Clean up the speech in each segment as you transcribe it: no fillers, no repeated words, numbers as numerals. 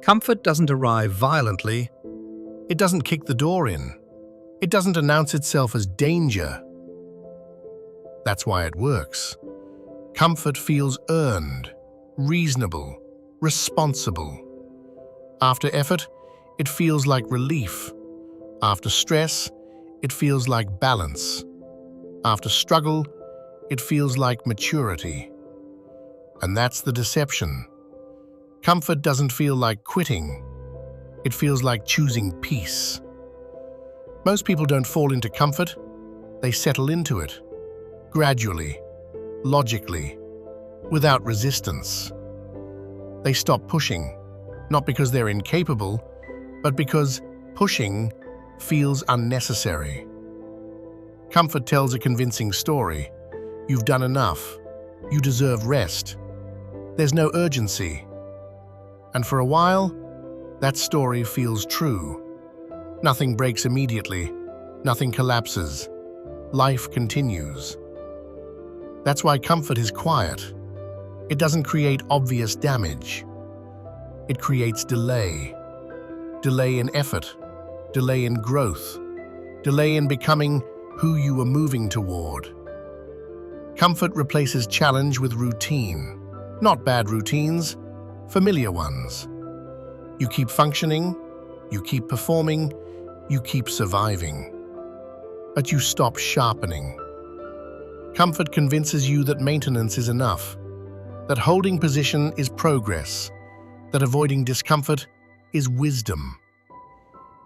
Comfort doesn't arrive violently. It doesn't kick the door in. It doesn't announce itself as danger. That's why it works. Comfort feels earned, reasonable, responsible. After effort, it feels like relief. After stress, it feels like balance. After struggle, it feels like maturity. And that's the deception. Comfort doesn't feel like quitting. It feels like choosing peace. Most people don't fall into comfort. They settle into it. Gradually, logically, without resistance. They stop pushing, not because they're incapable, but because pushing feels unnecessary. Comfort tells a convincing story. You've done enough. You deserve rest. There's no urgency. And for a while, that story feels true. Nothing breaks immediately. Nothing collapses. Life continues. That's why comfort is quiet. It doesn't create obvious damage. It creates delay. Delay in effort. Delay in growth. Delay in becoming who you are moving toward. Comfort replaces challenge with routine. Not bad routines, familiar ones. You keep functioning, you keep performing, you keep surviving. But you stop sharpening. Comfort convinces you that maintenance is enough, that holding position is progress, that avoiding discomfort is wisdom.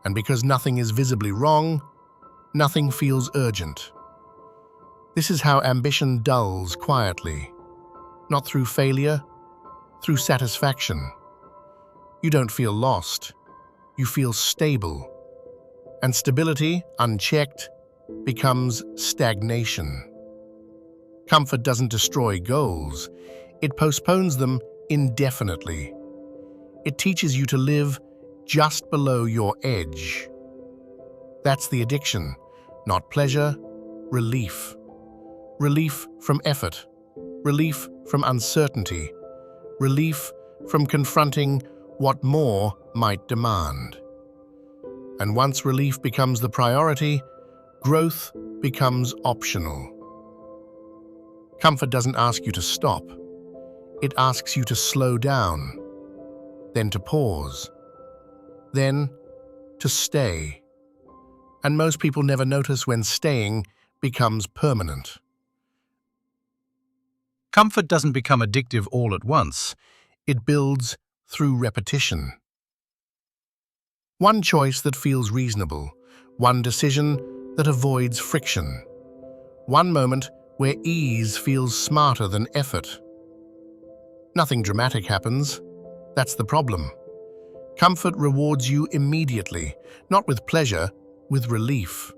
And because nothing is visibly wrong, nothing feels urgent. This is how ambition dulls quietly, not through failure, through satisfaction. You don't feel lost, you feel stable. And stability, unchecked, becomes stagnation. Comfort doesn't destroy goals, it postpones them indefinitely. It teaches you to live just below your edge. That's the addiction, not pleasure, relief. Relief from effort, relief from uncertainty, relief from confronting what more might demand. And once relief becomes the priority, growth becomes optional. Comfort doesn't ask you to stop. It asks you to slow down, then to pause, then to stay. And most people never notice when staying becomes permanent. Comfort doesn't become addictive all at once. It builds through repetition. One choice that feels reasonable, one decision that avoids friction, one moment where ease feels smarter than effort. Nothing dramatic happens. That's the problem. Comfort rewards you immediately, not with pleasure, with relief.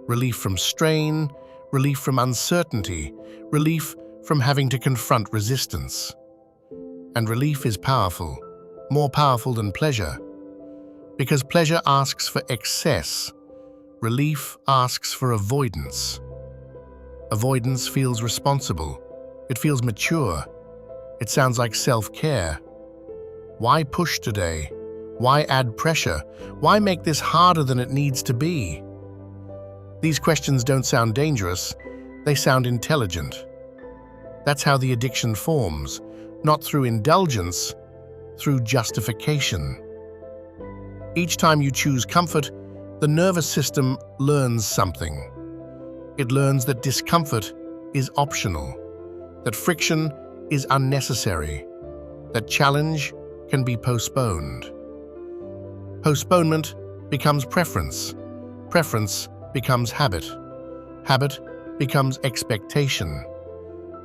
Relief from strain, relief from uncertainty, relief from having to confront resistance. And relief is powerful, more powerful than pleasure. Because pleasure asks for excess, relief asks for avoidance. Avoidance feels responsible. It feels mature. It sounds like self-care. Why push today? Why add pressure? Why make this harder than it needs to be? These questions don't sound dangerous. They sound intelligent. That's how the addiction forms, not through indulgence, through justification. Each time you choose comfort, the nervous system learns something. It learns that discomfort is optional, that friction is unnecessary, that challenge can be postponed. Postponement becomes preference. Preference becomes habit. Habit becomes expectation.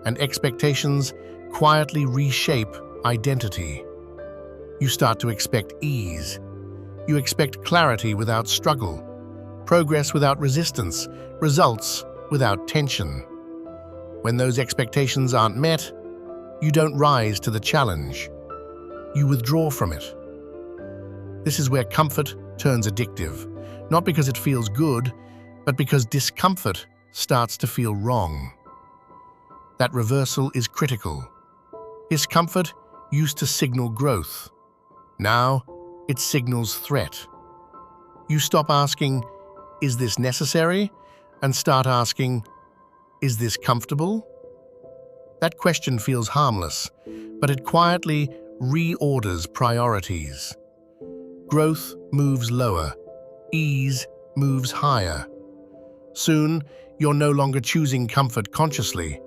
And expectations quietly reshape identity. You start to expect ease. You expect clarity without struggle, progress without resistance, results without tension. When those expectations aren't met, you don't rise to the challenge. You withdraw from it. This is where comfort turns addictive, not because it feels good, but because discomfort starts to feel wrong. That reversal is critical. Discomfort used to signal growth. Now, it signals threat. You stop asking, "Is this necessary?" and start asking, "Is this comfortable?" That question feels harmless, but it quietly reorders priorities. Growth moves lower, ease moves higher. Soon, you're no longer choosing comfort consciously,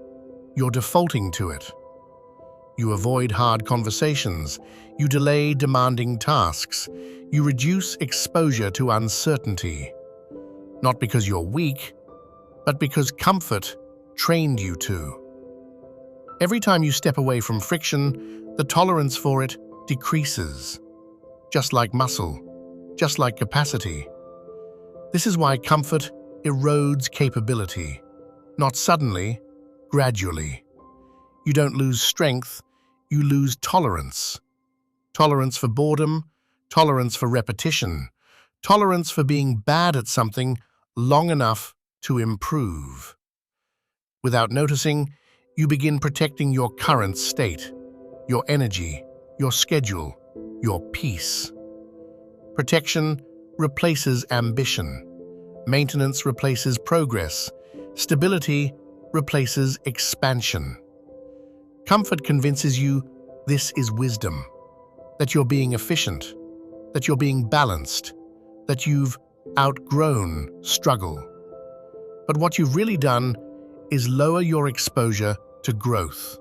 you're defaulting to it. You avoid hard conversations, you delay demanding tasks, you reduce exposure to uncertainty. Not because you're weak, but because comfort trained you to. Every time you step away from friction, the tolerance for it decreases. Just like muscle, just like capacity. This is why comfort erodes capability. Not suddenly, gradually. You don't lose strength, you lose tolerance. Tolerance for boredom, tolerance for repetition, tolerance for being bad at something long enough to improve. Without noticing, you begin protecting your current state, your energy, your schedule, your peace. Protection replaces ambition. Maintenance replaces progress. Stability replaces expansion. Comfort convinces you this is wisdom, that you're being efficient, that you're being balanced, that you've outgrown struggle. But what you've really done is lower your exposure to growth.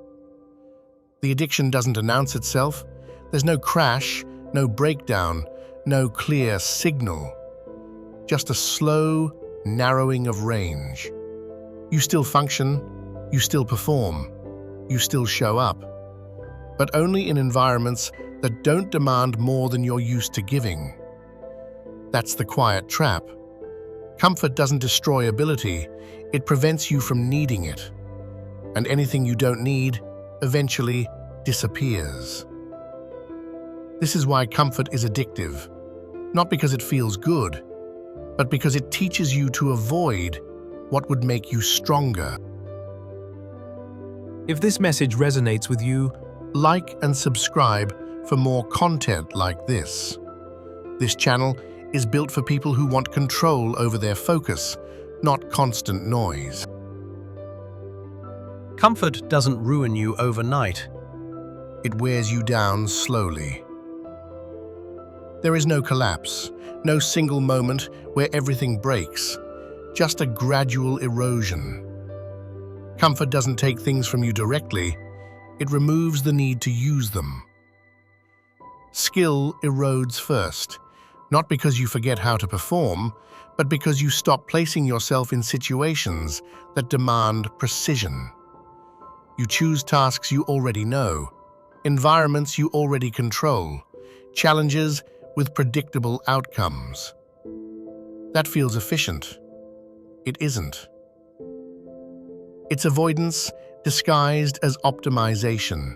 The addiction doesn't announce itself. There's no crash, no breakdown, no clear signal. Just a slow narrowing of range. You still function, you still perform, you still show up, but only in environments that don't demand more than you're used to giving. That's the quiet trap. Comfort doesn't destroy ability, it prevents you from needing it. And anything you don't need eventually disappears. This is why comfort is addictive, not because it feels good, but because it teaches you to avoid what would make you stronger. If this message resonates with you, Like and subscribe for more content like this. This channel is built for people who want control over their focus, not constant noise. comfort doesn't ruin you overnight. It wears you down slowly. There is no collapse, no single moment where everything breaks, just a gradual erosion. Comfort doesn't take things from you directly, it removes the need to use them. Skill erodes first, not because you forget how to perform, but because you stop placing yourself in situations that demand precision. You choose tasks you already know, environments you already control, challenges with predictable outcomes. That feels efficient. It isn't. It's avoidance disguised as optimization.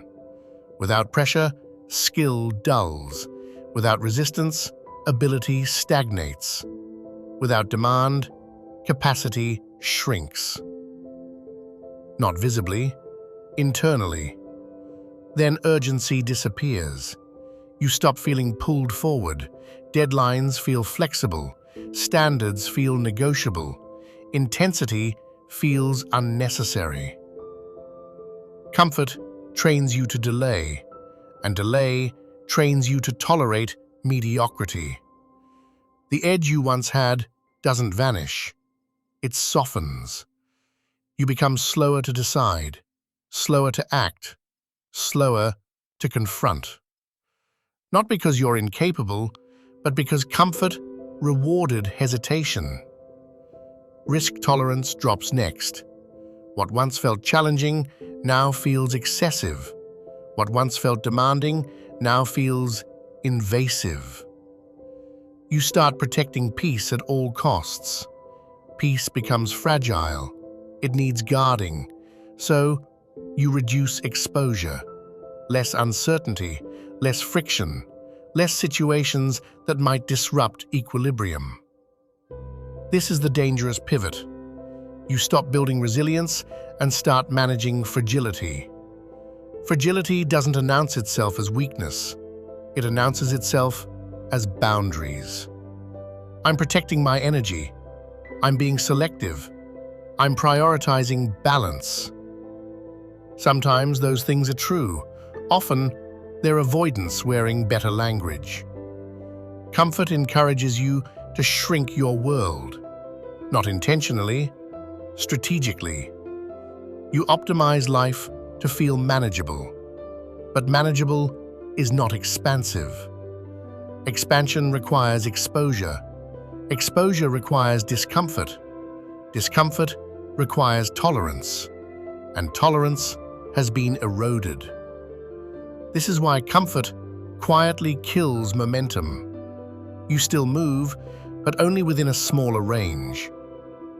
Without pressure, skill dulls. Without resistance, ability stagnates. Without demand, capacity shrinks. Not visibly, internally. Then urgency disappears. You stop feeling pulled forward. Deadlines feel flexible. Standards feel negotiable. Intensity feels unnecessary. Comfort trains you to delay, and delay trains you to tolerate mediocrity. The edge you once had doesn't vanish. It softens. You become slower to decide, slower to act, slower to confront. Not because you're incapable, but because comfort rewarded hesitation. Risk tolerance drops next. What once felt challenging now feels excessive. What once felt demanding now feels invasive. You start protecting peace at all costs. Peace becomes fragile. It needs guarding. So, you reduce exposure. Less uncertainty, less friction, less situations that might disrupt equilibrium. This is the dangerous pivot. You stop building resilience and start managing fragility. Fragility doesn't announce itself as weakness. It announces itself as boundaries. I'm protecting my energy. I'm being selective. I'm prioritizing balance. Sometimes those things are true. Often, they're avoidance wearing better language. Comfort encourages you to shrink your world. Not intentionally, strategically. You optimize life to feel manageable. But manageable is not expansive. Expansion requires exposure. Exposure requires discomfort. Discomfort requires tolerance. And tolerance has been eroded. This is why comfort quietly kills momentum. You still move, but only within a smaller range.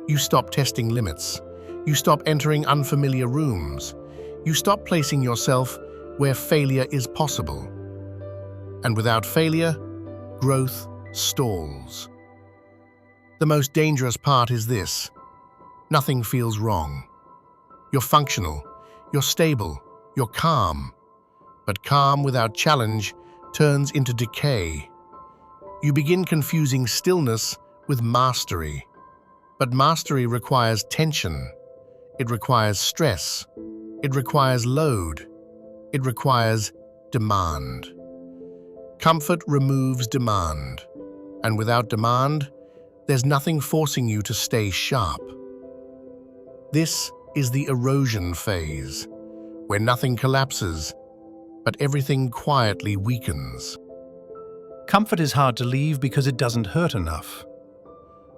You stop testing limits. You stop entering unfamiliar rooms. You stop placing yourself where failure is possible. And without failure, growth stalls. The most dangerous part is this: nothing feels wrong. You're functional, you're stable, you're calm. But calm without challenge turns into decay. You begin confusing stillness with mastery. But mastery requires tension. It requires stress. It requires load. It requires demand. Comfort removes demand. And without demand, there's nothing forcing you to stay sharp. This is the erosion phase, where nothing collapses, but everything quietly weakens. Comfort is hard to leave because it doesn't hurt enough.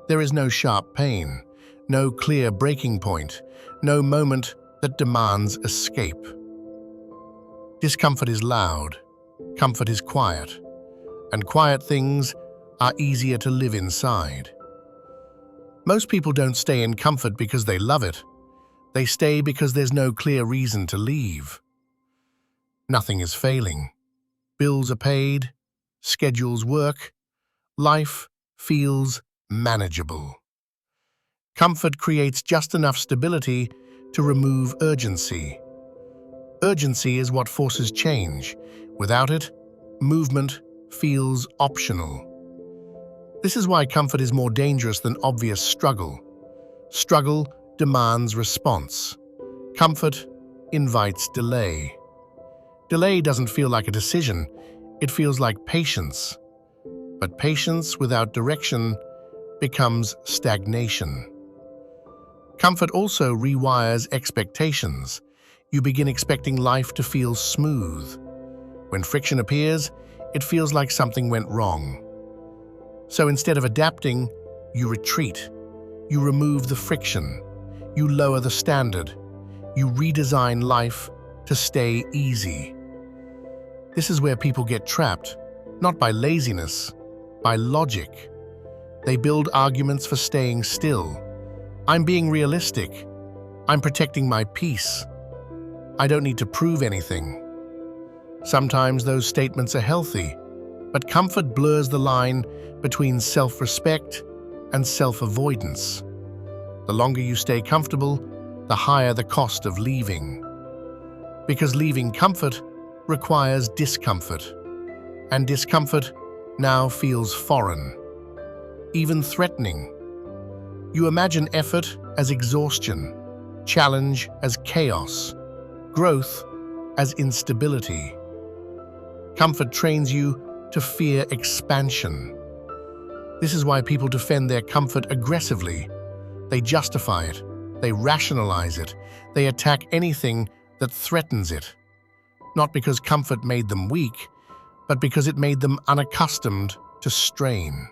There is no sharp pain, no clear breaking point, no moment that demands escape. Discomfort is loud, comfort is quiet, and quiet things are easier to live inside. Most people don't stay in comfort because they love it. They stay because there's no clear reason to leave. Nothing is failing. Bills are paid, schedules work, life feels manageable. Comfort creates just enough stability to remove urgency. Urgency is what forces change. Without it, movement feels optional. This is why comfort is more dangerous than obvious struggle. Struggle demands response. Comfort invites delay. Delay doesn't feel like a decision, it feels like patience. But patience without direction becomes stagnation. Comfort also rewires expectations. You begin expecting life to feel smooth. When friction appears, it feels like something went wrong. So instead of adapting, you retreat. You remove the friction. You lower the standard. You redesign life to stay easy. This is where people get trapped, not by laziness, by logic. They build arguments for staying still. I'm being realistic. I'm protecting my peace. I don't need to prove anything. Sometimes those statements are healthy, but comfort blurs the line between self-respect and self-avoidance. The longer you stay comfortable, the higher the cost of leaving. Because leaving comfort requires discomfort, and discomfort now feels foreign, even threatening. You imagine effort as exhaustion, challenge as chaos, growth as instability. Comfort trains you to fear expansion. This is why people defend their comfort aggressively. They justify it, they rationalize it, they attack anything that threatens it. Not because comfort made them weak, but because it made them unaccustomed to strain.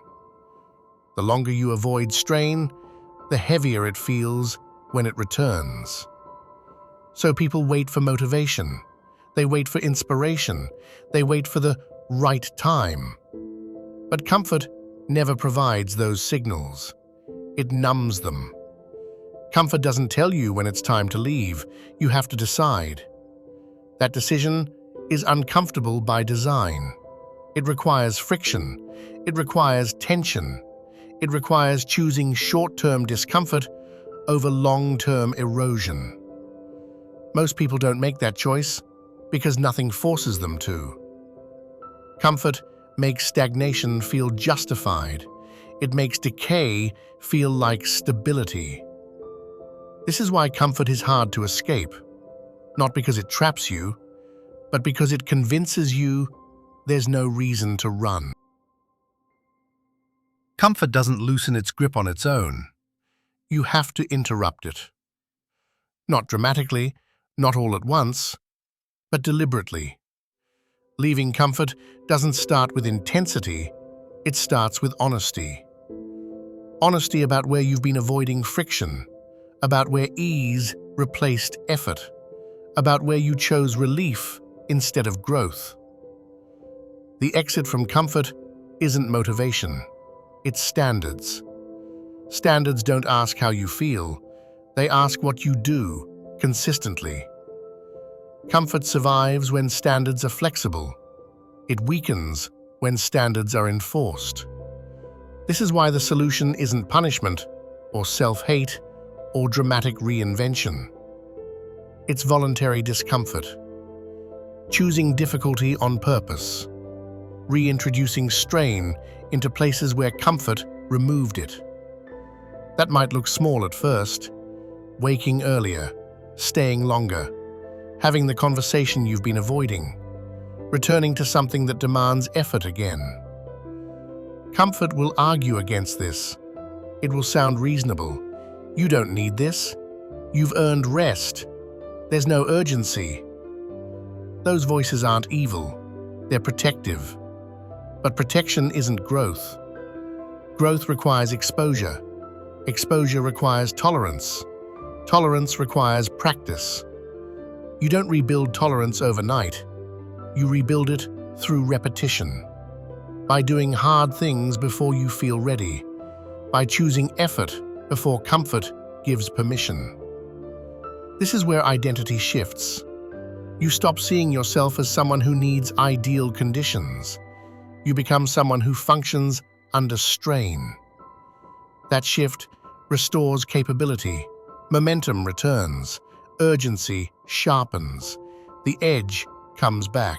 The longer you avoid strain, the heavier it feels when it returns. So people wait for motivation. They wait for inspiration. They wait for the right time. But comfort never provides those signals. It numbs them. Comfort doesn't tell you when it's time to leave. You have to decide. That decision is uncomfortable by design. It requires friction. It requires tension. It requires choosing short-term discomfort over long-term erosion. Most people don't make that choice because nothing forces them to. Comfort makes stagnation feel justified. It makes decay feel like stability. This is why comfort is hard to escape, not because it traps you, but because it convinces you there's no reason to run. Comfort doesn't loosen its grip on its own. You have to interrupt it. Not dramatically, not all at once, but deliberately. Leaving comfort doesn't start with intensity, it starts with honesty. Honesty about where you've been avoiding friction, about where ease replaced effort, about where you chose relief instead of growth. The exit from comfort isn't motivation, it's standards. Standards don't ask how you feel, they ask what you do consistently. Comfort survives when standards are flexible. It weakens when standards are enforced. This is why the solution isn't punishment, or self-hate, or dramatic reinvention. It's voluntary discomfort. Choosing difficulty on purpose. Reintroducing strain into places where comfort removed it. That might look small at first. Waking earlier, staying longer, having the conversation you've been avoiding, returning to something that demands effort again. Comfort will argue against this. It will sound reasonable. You don't need this. You've earned rest. There's no urgency. Those voices aren't evil. They're protective. But protection isn't growth. Growth requires exposure. Exposure requires tolerance. Tolerance requires practice. You don't rebuild tolerance overnight. You rebuild it through repetition. By doing hard things before you feel ready. By choosing effort before comfort gives permission. This is where identity shifts. You stop seeing yourself as someone who needs ideal conditions. You become someone who functions under strain. That shift restores capability. Momentum returns. Urgency sharpens. The edge comes back.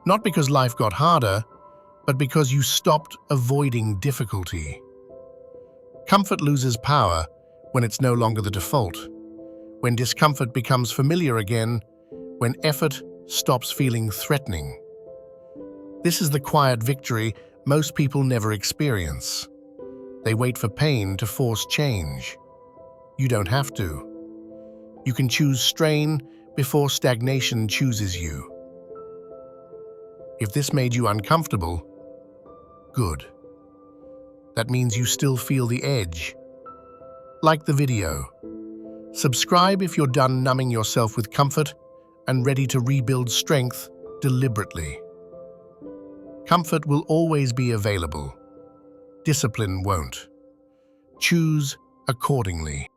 Not because life got harder, but because you stopped avoiding difficulty. Comfort loses power when it's no longer the default, when discomfort becomes familiar again, when effort stops feeling threatening. This is the quiet victory most people never experience. They wait for pain to force change. You don't have to. You can choose strain before stagnation chooses you. If this made you uncomfortable, good. That means you still feel the edge. Like the video. Subscribe if you're done numbing yourself with comfort and ready to rebuild strength deliberately. Comfort will always be available. Discipline won't. Choose accordingly.